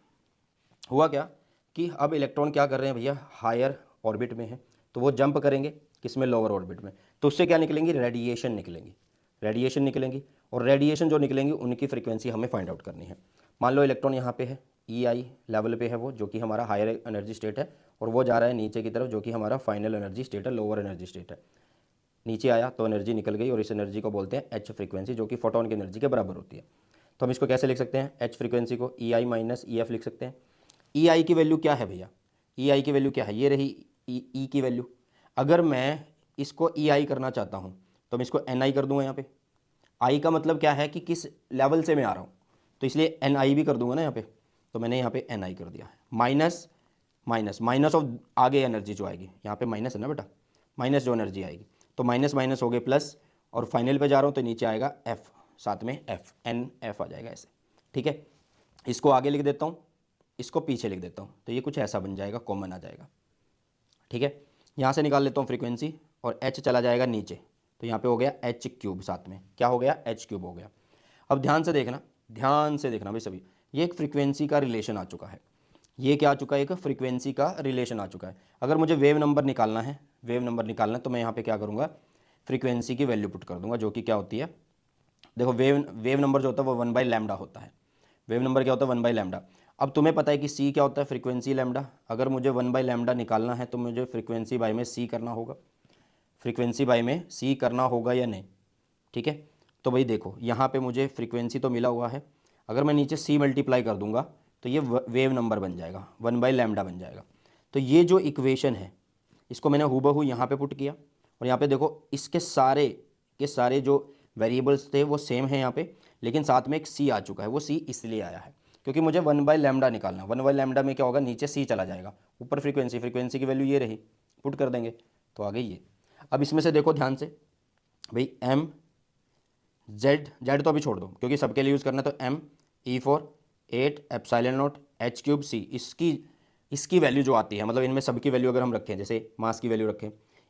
हुआ क्या कि अब इलेक्ट्रॉन क्या कर रहे हैं भैया, हायर ऑर्बिट में है, तो वो जंप करेंगे किसमें, लोअर ऑर्बिट में, तो उससे क्या निकलेंगी, रेडिएशन निकलेंगी, रेडिएशन निकलेंगी, और रेडिएशन जो निकलेंगी उनकी फ्रीक्वेंसी हमें फाइंड आउट करनी है। मान लो इलेक्ट्रॉन यहाँ पे है, ई आई लेवल पे है वो, जो कि हमारा हायर एनर्जी स्टेट है, और वो जा रहा है नीचे की तरफ, जो कि हमारा फाइनल एनर्जी स्टेट है, लोअर एनर्जी स्टेट है। नीचे आया तो एनर्जी निकल गई, और इस एनर्जी को बोलते हैं एच फ्रीक्वेंसी, जो कि फोटोन की एनर्जी के बराबर होती है। तो हम इसको कैसे लिख सकते हैं, एच फ्रीक्वेंसी को ई आई माइनस ई एफ लिख सकते हैं। ई आई की वैल्यू क्या है भैया, ई आई की वैल्यू क्या है, ये रही ई की वैल्यू। अगर मैं इसको ई आई करना चाहता हूँ तो मैं इसको एन आई कर दूंगा। यहाँ पे आई का मतलब क्या है कि किस लेवल से मैं आ रहा हूँ, तो इसलिए एन आई भी कर दूंगा ना यहाँ पे, तो मैंने यहाँ पे एन आई कर दिया। माइनस माइनस माइनस ऑफ आगे एनर्जी जो आएगी, यहाँ पे माइनस है ना बेटा, माइनस जो एनर्जी आएगी, तो माइनस माइनस हो गए प्लस, और फाइनल पे जा रहा हूँ तो नीचे आएगा एफ, साथ में एफ, एन एफ आ जाएगा ऐसे। ठीक है, इसको आगे लिख देता हूँ, इसको पीछे लिख देता हूँ, तो ये कुछ ऐसा बन जाएगा, कॉमन आ जाएगा। ठीक है, यहाँ से निकाल लेता हूँ फ्रीक्वेंसी, और एच चला जाएगा नीचे, तो यहाँ पे हो गया एच क्यूब, साथ में क्या हो गया, एच क्यूब हो गया। अब ध्यान से देखना, ध्यान से देखना भाई सभी, ये एक फ्रीक्वेंसी का रिलेशन आ चुका है, ये क्या आ चुका है, एक फ्रीक्वेंसी का रिलेशन आ चुका है। अगर मुझे वेव नंबर निकालना है, वेव नंबर निकालना है, तो मैं यहाँ पे क्या करूँगा, फ्रीक्वेंसी की वैल्यू पुट कर दूंगा, जो कि क्या होती है, देखो वेव नंबर जो होता है वो 1/λ होता है। वेव नंबर क्या होता है, 1/λ। अब तुम्हें पता है कि सी क्या होता है, फ्रीक्वेंसी लैम्डा। अगर मुझे 1/λ निकालना है तो मुझे फ्रीक्वेंसी बाय में सी करना होगा, फ्रीक्वेंसी बाय में सी करना होगा या नहीं। ठीक है, तो भाई देखो यहाँ पे मुझे फ्रीक्वेंसी तो मिला हुआ है, अगर मैं नीचे सी मल्टीप्लाई कर दूंगा तो ये वेव नंबर बन जाएगा, 1/λ बन जाएगा। तो ये जो इक्वेशन है इसको मैंने हूबहू यहाँ पे पुट किया, और यहाँ पे देखो इसके सारे के सारे जो वेरिएबल्स थे वो सेम है यहाँ पे, लेकिन साथ में एक सी आ चुका है। वो सी इसलिए आया है क्योंकि मुझे 1/λ निकालना, 1/λ में क्या होगा, नीचे सी चला जाएगा, ऊपर फ्रीक्वेंसी, फ्रीक्वेंसी की वैल्यू ये रही, पुट कर देंगे तो आ गई ये। अब इसमें से देखो ध्यान से भाई, एम जेड, जेड तो अभी छोड़ दो क्योंकि सबके लिए यूज़ करना है, तो M E four 8 epsilon naught H cube C, इसकी वैल्यू जो आती है, मतलब इनमें सबकी वैल्यू अगर हम रखें, जैसे मास की वैल्यू रखें,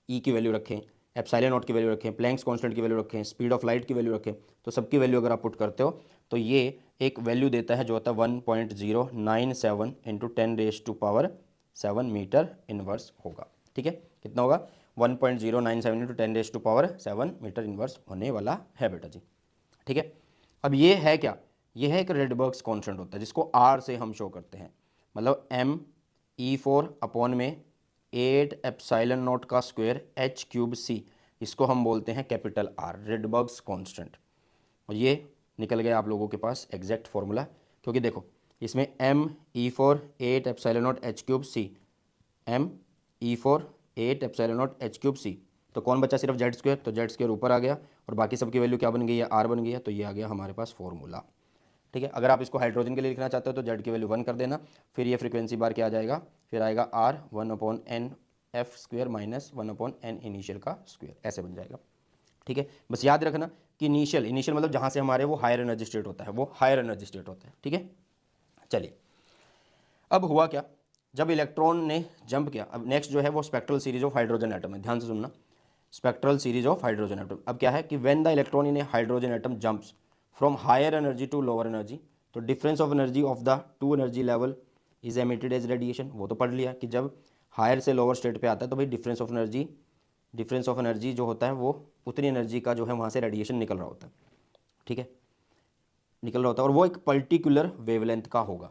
ई की वैल्यू रखें, एप्सिलॉन नॉट की वैल्यू रखें, प्लैंक्स कांस्टेंट की वैल्यू रखें, स्पीड ऑफ लाइट की वैल्यू रखें, तो सबकी वैल्यू अगर आप पुट करते हो तो ये एक वैल्यू देता है जो होता है 1.097 इंटू 10⁻⁷ मीटर इनवर्स होगा। ठीक है, कितना होगा, 1.097 इंटू 10⁻⁷ मीटर इनवर्स होने वाला है बेटा जी। ठीक है, अब ये है क्या, ये है एक रेडबर्ग्स कांस्टेंट होता है जिसको आर से हम शो करते हैं, मतलब एम ई फोर अपॉन में 8 एप्सिलॉन नॉट का स्क्वायर एच क्यूब सी, इसको हम बोलते हैं कैपिटल आर, रेडबर्ग्स कांस्टेंट। और ये निकल गया आप लोगों के पास एग्जैक्ट फॉर्मूला, क्योंकि देखो इसमें M E four 8 epsilon naught H cube C, M E four 8 epsilon naught H cube C, तो कौन बचा, सिर्फ जेड स्क्वायर, तो जेड स्क्वायर ऊपर आ गया, और बाकी सबकी वैल्यू क्या बन गई है, आर बन गई है, तो ये आ गया हमारे पास फॉर्मूला। ठीक है, अगर आप इसको हाइड्रोजन के लिए लिखना चाहते हो तो जेड की वैल्यू 1 कर देना, फिर ये फ्रीक्वेंसी बार क्या आ जाएगा, फिर आएगा r 1/n f square minus 1/n initial का स्क्वायर, ऐसे बन जाएगा। ठीक है, बस याद रखना कि इनिशियल मतलब जहाँ से हमारे वो हायर एनर्जी स्टेट होता है, वो हायर एनर्जी स्टेट होता है। ठीक है, चलिए अब हुआ क्या, जब इलेक्ट्रॉन ने जंप किया, अब नेक्स्ट जो है वो spectral series of hydrogen atom है, ध्यान से सुनना, spectral series of hydrogen atom. अब क्या है कि when the electron in a hydrogen atom jumps from higher energy to lower energy, तो difference of energy of the two energy level is emitted as radiation. वो तो पढ़ लिया कि जब हायर से लोअर स्टेट पे आता है तो भाई डिफरेंस ऑफ एनर्जी जो होता है वो उतनी एनर्जी का जो है वहाँ से रेडिएशन निकल रहा होता है। ठीक है, निकल रहा होता है, और वो एक पर्टिकुलर वेवलेंथ का होगा,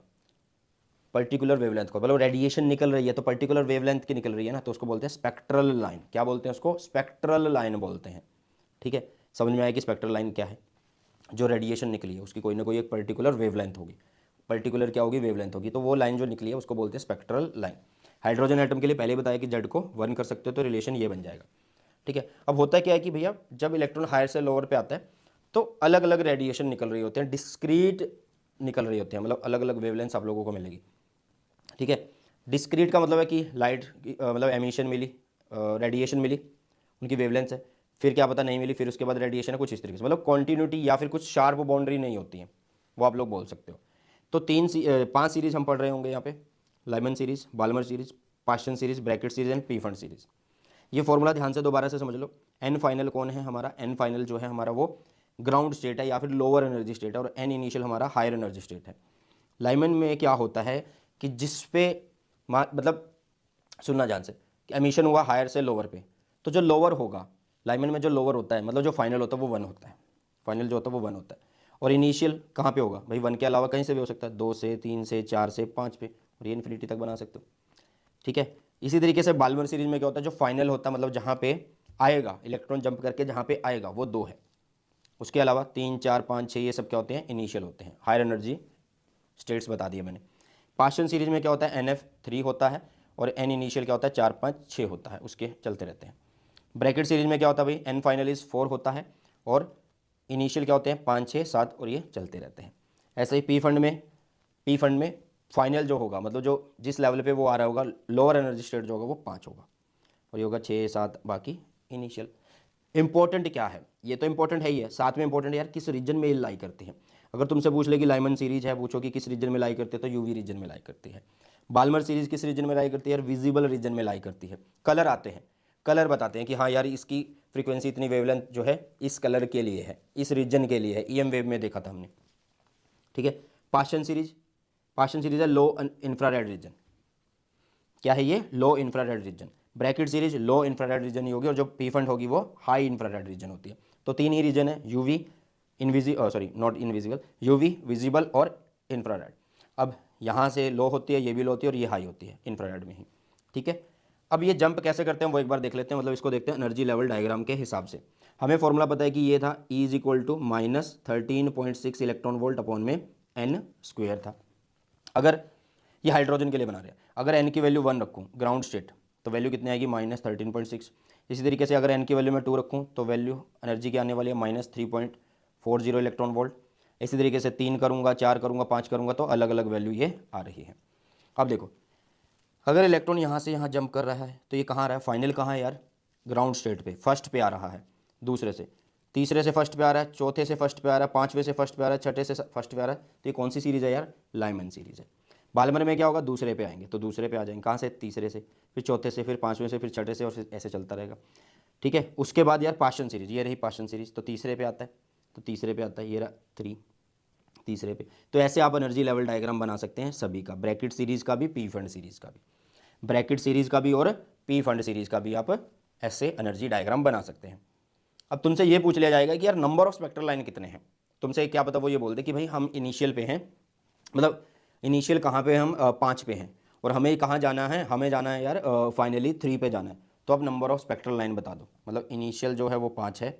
पर्टिकुलर वेवलेंथ को, मतलब रेडिएशन निकल रही है तो पर्टिकुलर वेवलेंथ की निकल रही है ना, तो उसको बोलते हैं स्पेक्ट्रल लाइन। क्या बोलते हैं उसको, स्पेक्ट्रल लाइन बोलते हैं। ठीक है, समझ में आया कि स्पेक्ट्रल लाइन क्या है, जो रेडिएशन निकली है उसकी कोई ना कोई एक पर्टिकुलर वेवलेंथ होगी, पर्टिकुलर क्या होगी, वेवलेंथ होगी, तो वो लाइन जो निकली है उसको बोलते हैं स्पेक्ट्रल लाइन। हाइड्रोजन एटम के लिए पहले बताया कि जेड को 1 कर सकते हो तो रिलेशन ये बन जाएगा। ठीक है, अब होता क्या है कि भैया जब इलेक्ट्रॉन हायर से लोअर पे आता है तो अलग अलग रेडिएशन निकल रही होते हैं, डिस्क्रीट निकल रही होती हैं, मतलब अलग अलग वेवलेंथ आप लोगों को मिलेगी। ठीक है, डिस्क्रीट का मतलब है कि लाइट मतलब एमिशन मिली, रेडिएशन मिली, उनकी वेवलेंथ है, फिर क्या पता नहीं मिली, फिर उसके बाद रेडिएशन है, कुछ इस तरीके से, मतलब कॉन्टीन्यूटी या फिर कुछ शार्प बाउंड्री नहीं होती है, वो आप लोग बोल सकते हो। तो 5 सीरीज हम पढ़ रहे होंगे यहाँ पे, Lyman series, Balmer series, Paschen series, Brackett series and Pfund series. ये फॉर्मूला ध्यान से दोबारा से समझ लो। एन फाइनल कौन है हमारा? एन फाइनल जो है हमारा वो ग्राउंड स्टेट है या फिर लोअर एनर्जी स्टेट है, और एन इनिशियल हमारा हायर एनर्जी स्टेट है। लाइमन में क्या होता है कि जिस पे मतलब सुनना ध्यान से, कि एमिशन हुआ हायर से लोअर पे, तो जो लोअर होगा लाइमन में, जो लोअर होता है मतलब जो फाइनल होता है वो 1 होता है, फाइनल जो होता है वो 1 होता है। और इनिशियल कहाँ पे होगा भाई? 1 के अलावा कहीं से भी हो सकता है, 2 से, 3 से, 4 से, 5 पे, और ये इन्फिनिटी तक बना सकते हो। ठीक है, इसी तरीके से बाल्मर सीरीज में क्या होता है, जो फाइनल होता है मतलब जहाँ पे आएगा इलेक्ट्रॉन जंप करके जहाँ पे आएगा वो 2 है, उसके अलावा 3, 4, 5, 6 ये सब क्या होते हैं? इनिशियल होते हैं, हायर एनर्जी स्टेट्स बता दिए मैंने। पास्टन सीरीज में क्या होता है? NF3 होता है, और एन इनिशियल क्या होता है? 4, 5, 6 होता है, उसके चलते रहते हैं। ब्रैकेट सीरीज में क्या होता है भाई? एन फाइनल इज 4 होता है, और इनिशियल क्या होते हैं? 5, 6, 7, और ये चलते रहते हैं। ऐसे ही पी फंड में फाइनल जो होगा मतलब जो जिस लेवल पे वो आ रहा होगा, लोअर एनर्जी स्टेट जो होगा वो 5 होगा, और ये होगा 6, 7 बाकी इनिशियल। इंपॉर्टेंट क्या है? ये तो इंपॉर्टेंट है ही है, साथ में इंपॉर्टेंट यार किस रीजन में ये लाई करती है। अगर तुमसे पूछ ले कि लाइमन सीरीज है, पूछो कि किस रीजन में लाई करती है, तो यूवी रीजन में लाई करती है। बाल्मर सीरीज किस रीजन में लाई करती है यार? विजिबल रीजन में लाई करती है। कलर आते हैं, कलर बताते हैं कि हाँ यार इसकी फ्रीक्वेंसी इतनी वेवलेंथ जो है इस कलर के लिए है, इस रीजन के लिए है, ईएम वेव में देखा था हमने। ठीक है, पास्टन सीरीज है लो इंफ्रारेड रीजन। क्या है ये? लो इंफ्रारेड रीजन। ब्रैकेट सीरीज लो इंफ्रारेड रीजन ही होगी, और जो पी फंड होगी वो हाई इंफ्रारेड रीजन होती है। तो 3 ही रीजन है, UV, not invisible, UV, visible और इंफ्रारेड। अब यहाँ से लो होती है, ये भी लो होती है, और ये हाई होती है इंफ्रारेड में ही। ठीक है, अब ये जंप कैसे करते हैं वो एक बार देख लेते हैं, मतलब इसको देखते हैं एनर्जी लेवल डायग्राम के हिसाब से। हमें फॉर्मूला पता है कि ये था E is equal to -13.6 electron volt upon में n² था। अगर ये हाइड्रोजन के लिए बना रहे हैं, अगर n की वैल्यू 1 रखूँ ग्राउंड स्टेट, तो वैल्यू कितनी आएगी? -13.6। इसी तरीके से अगर n की वैल्यू मैं 2 रखूँ तो वैल्यू एनर्जी की आने वाली है -3.40 इलेक्ट्रॉन वोल्ट। इसी तरीके से 3 करूँगा, 4 करूँगा, 5 करूँगा, तो अलग अलग वैल्यू ये आ रही है। अब देखो, अगर इलेक्ट्रॉन यहाँ से यहाँ जंप कर रहा है तो ये कहाँ आ रहा है? फाइनल कहाँ है यार? ग्राउंड स्टेट पे, फर्स्ट पे आ रहा है, दूसरे से, तीसरे से फर्स्ट पे आ रहा है, चौथे से फर्स्ट पे आ रहा है, पाँचवें से फर्स्ट पे आ रहा है, छठे से फर्स्ट पे आ रहा है। तो ये कौन सी सीरीज़ है यार? लाइमन सीरीज़ है। बाल्मर में क्या होगा? दूसरे पे आएंगे, तो दूसरे पे आ जाएंगे, कहाँ से? तीसरे से, फिर चौथे से, फिर पाँचवें से, फिर छठे से, और फिर ऐसे चलता रहेगा। ठीक है, उसके बाद यार पास्टन सीरीज, ये रही पास्टन सीरीज, तो तीसरे पे आता है, तो तीसरे पे आता है, ये रहा 3 तीसरे पे। तो ऐसे आप एनर्जी लेवल डायग्राम बना सकते हैं सभी का, ब्रैकेट सीरीज का भी, पी फंड सीरीज का भी, ब्रैकेट सीरीज का भी और पी फंड सीरीज का भी आप ऐसे एनर्जी डायग्राम बना सकते हैं। अब तुमसे ये पूछ लिया जाएगा कि यार नंबर ऑफ स्पेक्ट्रल लाइन कितने हैं? तुमसे क्या पता वो ये बोल दे कि भाई हम इनिशियल पे हैं, मतलब इनिशियल कहाँ पे? हम 5 पे हैं, और हमें कहाँ जाना है? हमें जाना है यार फाइनली 3 पे जाना है। तो अब नंबर ऑफ स्पेक्ट्रल लाइन बता दो, मतलब इनिशियल जो है वो 5 है,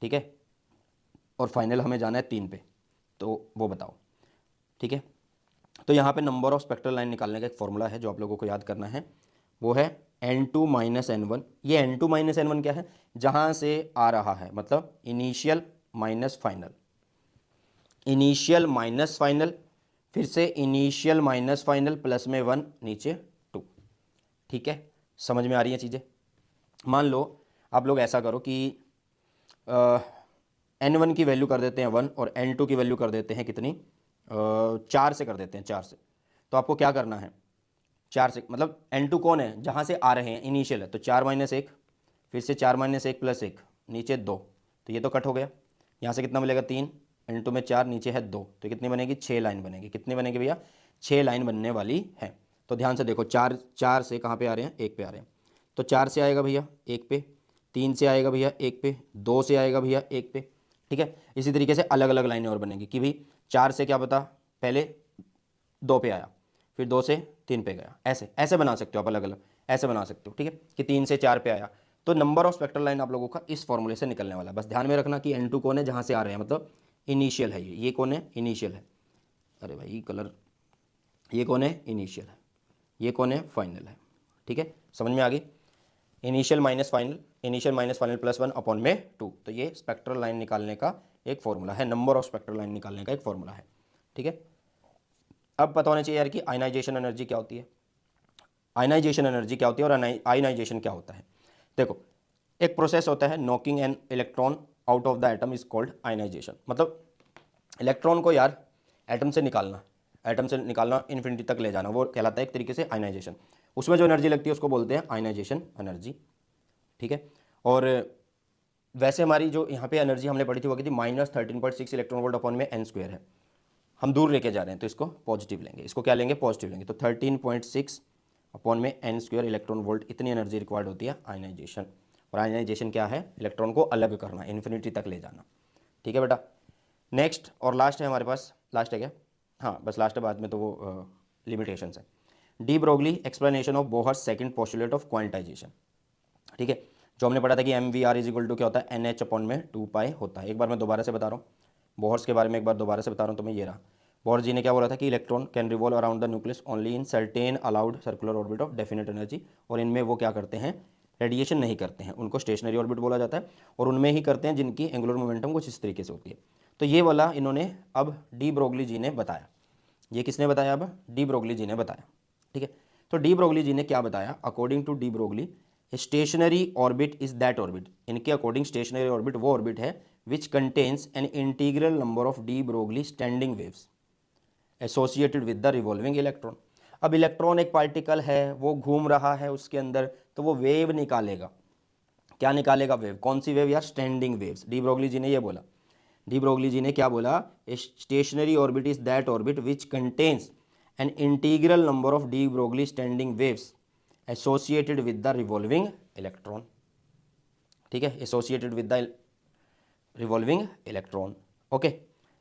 ठीक है, और फाइनल हमें जाना है 3 पे, तो वो बताओ। ठीक है, तो यहाँ पे नंबर ऑफ स्पेक्ट्रल लाइन निकालने का एक फॉर्मूला है जो आप लोगों को याद करना है, वो है n2 माइनस n1। ये n2 माइनस n1 क्या है? जहाँ से आ रहा है, मतलब initial minus final, initial minus final, फिर से इनिशियल माइनस फाइनल, प्लस में 1, नीचे 2। ठीक है, समझ में आ रही हैं चीज़ें? मान लो आप लोग ऐसा करो कि n1 की वैल्यू कर देते हैं 1, और n2 की वैल्यू कर देते हैं कितनी? 4 से कर देते हैं, 4 से। तो आपको क्या करना है? 4 से, मतलब n2 कौन है? जहाँ से आ रहे हैं, इनिशियल है, तो 4 माइनस 1, फिर से 4 माइनस 1 प्लस 1, नीचे 2, तो ये तो कट हो गया। यहाँ से कितना मिलेगा? 3, n2 में 4, नीचे है 2, तो कितनी बनेगी? 6 लाइन बनेगी। कितनी बनेगी भैया? 6 लाइन बनने वाली है। तो ध्यान से देखो, 4 से कहाँ पे आ रहे हैं? 1 पे आ रहे हैं, तो 4 से आएगा भैया 1 पे, 3 से आएगा भैया 1 पे, 2 से आएगा भैया 1 पे। ठीक है, इसी तरीके से अलग अलग लाइनें और बनेंगी कि भाई 4 से क्या पता पहले 2 पे आया, फिर 2 से 3 पे गया, ऐसे ऐसे बना सकते हो आप, अलग अलग ऐसे बना सकते हो। ठीक है, कि 3 से 4 पे आया, तो नंबर ऑफ स्पेक्ट्रल लाइन आप लोगों का इस फॉर्मूले से निकलने वाला है। बस ध्यान में रखना कि n2 कौन है? जहाँ से आ रहे हैं, मतलब इनिशियल है ये कौन है? इनिशियल है। अरे भाई कलर, ये कौन है? इनिशियल है। ये कौन है? फाइनल है। ठीक है, समझ में आ गई? Initial minus final, initial minus final plus 1 upon में 2, तो ये स्पेक्ट्रल लाइन निकालने का एक फॉर्मूला है, नंबर ऑफ स्पेक्ट्रल लाइन निकालने का एक फॉर्मूला है, ठीक है। अब पता होना चाहिए यार कि आयनाइजेशन एनर्जी क्या होती है, आयनाइजेशन एनर्जी क्या होती है और आयनाइजेशन क्या होता है। देखो, एक प्रोसेस होता है knocking an electron out of the atom is called ionisation, मतलब इलेक्ट्रॉन को यार एटम से निकालना, एटम से निकालना इन्फिनिटी तक ले जाना, वो कहलाता है एक तरीके से आयनाइजेशन। उसमें जो एनर्जी लगती है उसको बोलते हैं आयनाइजेशन एनर्जी, ठीक है। और वैसे हमारी जो यहाँ पे एनर्जी हमने पढ़ी थी वो की थी -13.6 इलेक्ट्रॉन वोल्ट अपॉन में n स्क्वायर है, हम दूर लेके जा रहे हैं तो इसको पॉजिटिव लेंगे, इसको क्या लेंगे, पॉजिटिव लेंगे। तो 13.6 अपॉन में n स्क्वायर इलेक्ट्रॉन वोल्ट, इतनी एनर्जी रिक्वायर्ड होती है आयनाइजेशन। और आयनाइजेशन क्या है, इलेक्ट्रॉन को अलग करना, इन्फिनिटी तक ले जाना, ठीक है बेटा। नेक्स्ट और लास्ट है हमारे पास, लास्ट है क्या, हाँ बस लास्ट है, बाद में तो वो लिमिटेशंस है। De Broglie explanation of Bohr's second postulate of quantisation, ठीक है। जो हमने पढ़ा था कि m v r is equal to क्या होता है, एन एच अपॉन में 2 पाई होता है। एक बार मैं दोबारा से बता रहा हूँ बोहर्स के बारे में, एक बार दोबारा से बता रहा हूँ, तो मैं ये रहा, बोहर जी ने क्या बोला था कि electron can revolve around the nucleus only in certain allowed circular orbit of definite energy, और इनमें वो क्या करते हैं, रेडिएशन नहीं करते हैं, उनको स्टेशनरी ऑर्बिट बोला जाता है, और उनमें ही करते हैं जिनकी एंगुलर मोमेंटम कुछ इस तरीके से होती है। तो ये वाला इन्होंने अब डी ब्रोगली जी ने बताया, ये किसने बताया, अब डी ब्रोगली जी ने बताया, ठीक है। तो डी ब्रोगली जी ने क्या बताया, according to de Broglie stationary orbit is that orbit, इनके अकॉर्डिंग स्टेशनरी ऑर्बिट वो ऑर्बिट है which contains an integral number of de Broglie standing waves associated with the revolving electron. अब इलेक्ट्रॉन एक particle है, वो घूम रहा है उसके अंदर, तो वो वेव निकालेगा, क्या निकालेगा, वेव, कौन सी वेव यार, स्टैंडिंग वेव्स। डी ब्रोगली जी ने ये बोला, डी ब्रोगली जी ने क्या बोला, stationery orbit is that orbit which contains an integral number of de Broglie standing waves associated with the revolving electron, ठीक है, associated with the revolving electron, okay.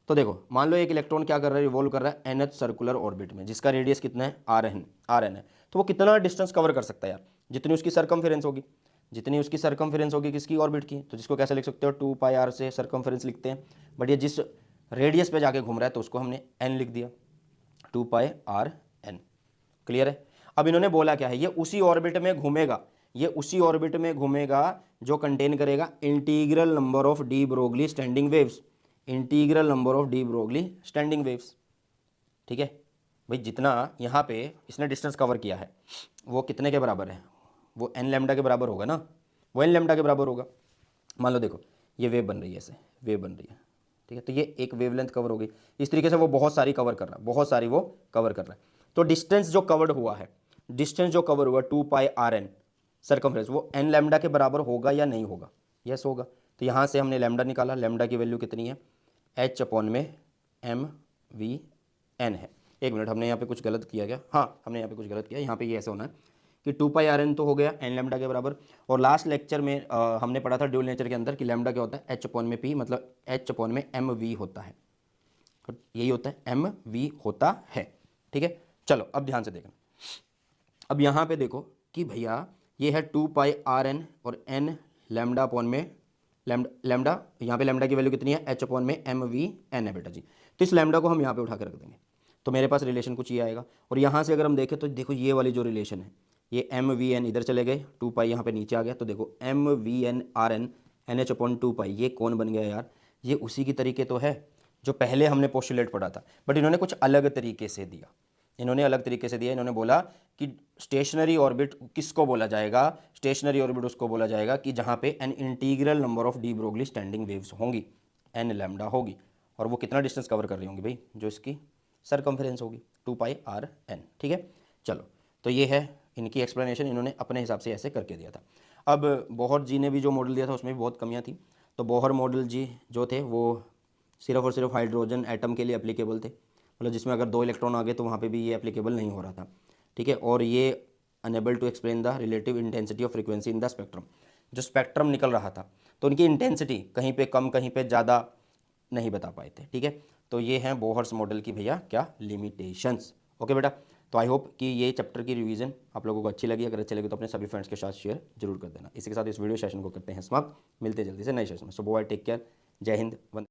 तो देखो मान लो एक इलेक्ट्रॉन क्या कर रहा है, रिवॉल्व कर रहा है एनएच सर्कुलर ऑर्बिट में, जिसका रेडियस कितना है, आर एन है। तो वो कितना डिस्टेंस कवर कर सकता है यार, जितनी उसकी सरकमफेरेंस होगी, जितनी उसकी सरकमफेरेंस होगी किसकी, ऑर्बिट की, तो जिसको कैसे लिख सकते हो, 2 पाई आर से सरकमफेरेंस लिखते हैं, बट ये जिस रेडियस पे जाके घूम रहा है तो उसको हमने एन लिख दिया, 2 पाई आर एन, क्लियर है। अब इन्होंने बोला क्या है, ये उसी ऑर्बिट में घूमेगा, ये उसी ऑर्बिट में घूमेगा जो कंटेन करेगा integral number of de Broglie standing waves, integral number of de Broglie standing waves, ठीक है भाई। जितना यहाँ पे इसने डिस्टेंस कवर किया है वो कितने के बराबर है, वो एन लैम्डा के बराबर होगा ना, वो एन लैम्डा के बराबर होगा। मान लो देखो ये वेव बन रही है, ऐसे वेव बन रही है, ठीक है, तो ये एक वेवलेंथ कवर हो गई, इस तरीके से वो बहुत सारी कवर कर रहा है, बहुत सारी वो कवर कर रहा है। तो डिस्टेंस जो कवर्ड हुआ है, डिस्टेंस जो कवर हुआ 2 पाई आर एन सर्कमफ्रेंस, वो एन लैम्डा के बराबर होगा या नहीं होगा, यस होगा। तो यहाँ से हमने लैम्डा निकाला, लैम्डा की वैल्यू कितनी है, एच अपॉन में एम वी एन है। एक मिनट, हमने यहाँ पे कुछ गलत किया क्या, हाँ हमने यहाँ पे कुछ गलत किया, यहाँ पे ये ऐसा होना है कि 2 पाई आर एन तो हो गया एन लैम्डा के बराबर, और लास्ट लेक्चर में हमने पढ़ा था ड्यूल नेचर के अंदर कि लैम्डा क्या होता है, एच अपॉन में पी, मतलब एच अपॉन में एम वी होता है, यही होता है, एम वी होता है, ठीक है। चलो अब ध्यान से देखना, अब यहाँ पे देखो कि भैया ये है 2 पाई आर एन और एन लैम्डा अपॉन में लैम्डा यहाँ पे लैम्डा की वैल्यू कितनी है, एच अपॉन में एम वी एन है बेटा जी। तो इस लैम्डा को हम यहाँ पे उठा के रख देंगे, तो मेरे पास रिलेशन कुछ ये आएगा। और यहाँ से अगर हम देखें तो देखो ये वाली जो रिलेशन है, ये एम वी एन इधर चले गए, 2 पाई यहाँ पे नीचे आ गया, तो देखो m v n r n n h upon 2 pi, ये कौन बन गया यार, ये उसी की तरीके तो है जो पहले हमने पोस्टुलेट पढ़ा था, बट इन्होंने कुछ अलग तरीके से दिया, इन्होंने अलग तरीके से दिया। इन्होंने बोला कि स्टेशनरी ऑर्बिट किसको बोला जाएगा, स्टेशनरी ऑर्बिट उसको बोला जाएगा कि जहाँ पे N integral number of de Broglie standing waves होंगी, एन लैम्डा होगी, और वो कितना डिस्टेंस कवर कर रही होंगी भाई, जो इसकी सरकमफेरेंस होगी 2 पाई आर एन, ठीक है। चलो तो ये है इनकी एक्सप्लेनेशन, इन्होंने अपने हिसाब से ऐसे करके दिया था। अब बोहर जी ने भी जो मॉडल दिया था उसमें भी बहुत कमियां थी, तो बोहर मॉडल जी जो थे वो सिर्फ और सिर्फ हाइड्रोजन एटम के लिए एप्लीकेबल थे, मतलब जिसमें अगर 2 इलेक्ट्रॉन आ गए तो वहाँ पे भी ये एप्लीकेबल नहीं हो रहा था, ठीक है। और ये unable to explain the relative intensity of frequency in the spectrum, जो स्पेक्ट्रम निकल रहा था तो उनकी इंटेंसिटी कहीं पे कम कहीं पे ज़्यादा नहीं बता पाए थे, ठीक है। तो ये हैं बोहर्स मॉडल की भैया क्या लिमिटेशंस, ओके बेटा। तो आई होप कि ये चैप्टर की रिवीजन आप लोगों को अच्छी लगी, अगर अच्छी लगी तो अपने सभी फ्रेंड्स के साथ शेयर जरूर कर देना। इसी के साथ इस वीडियो सेशन को करते हैं समाप्त, मिलते जल्दी से नए सेशन में। सो बॉय टेक केयर, जय हिंद, वंदे।